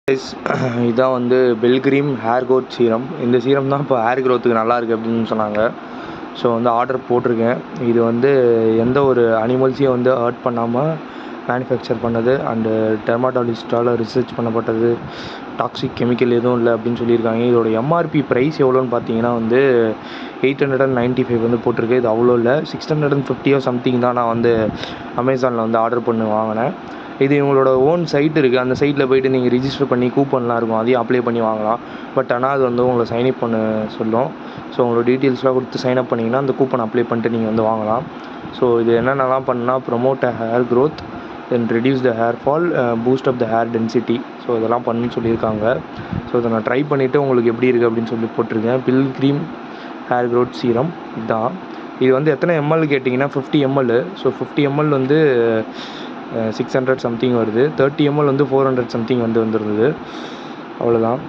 Guys, இதான் வந்து பெல்கிரீம் hair growth serum. இந்த சீரம் தான் இப்போ ஹேர் க்ரோத்துக்கு நல்லாயிருக்கு அப்படின்னு சொன்னாங்க. ஸோ வந்து ஆர்டர் போட்டிருக்கேன். இது வந்து எந்த ஒரு அனிமல்ஸையும் வந்து ஹர்ட் பண்ணாமல் மேனுஃபேக்சர் பண்ணது அண்டு டெர்மாட்டாலஜிஸ்டால் ரிசர்ச் பண்ணப்பட்டது. டாக்ஸிக் கெமிக்கல் எதுவும் இல்லை அப்படின்னு சொல்லியிருக்காங்க. இதோட எம்ஆர்பி ப்ரைஸ் எவ்வளோன்னு பார்த்தீங்கன்னா வந்து 895 வந்து போட்டிருக்கு. இது அவ்வளோ இல்லை, 650 சம்திங் தான். நான் வந்து அமேசானில் வந்து ஆர்டர் பண்ணி வாங்கினேன். இது இவங்களோட ஓன் சைட் இருக்குது. அந்த சைட்டில் போய்ட்டு நீங்கள் ரிஜிஸ்டர் பண்ணி கூப்பன்லாம் இருக்கும், அதையும் அப்ளை பண்ணி வாங்கலாம். பட் ஆனால் அது வந்து உங்களை சைன்அப் பண்ண சொல்லும். ஸோ உங்களோட டீட்டெயில்ஸ்லாம் கொடுத்து சைன்அப் பண்ணிங்கன்னா அந்த கூப்பன் அப்ளை பண்ணிட்டு நீங்கள் வந்து வாங்கலாம். ஸோ இது என்னென்னலாம் பண்ணால் promote hair growth, then reduce the hair fall, boost up the hair density. So இதெல்லாம் பண்ணுன்னு சொல்லியிருக்காங்க. ஸோ இதை நான் ட்ரை பண்ணிவிட்டு உங்களுக்கு எப்படி இருக்குது அப்படின்னு சொல்லி போட்டிருக்கேன். பெல்கிரீம் ஹேர் க்ரோத் சீரம் இதுதான். இது வந்து எத்தனை எம்எல் கேட்டிங்கன்னா 50 ml. ஸோ 50 ml வந்து 600 சம்திங் வருது. 30 ml வந்து 400 சம்திங் வந்து வந்துருந்தது. அவ்வளோதான்.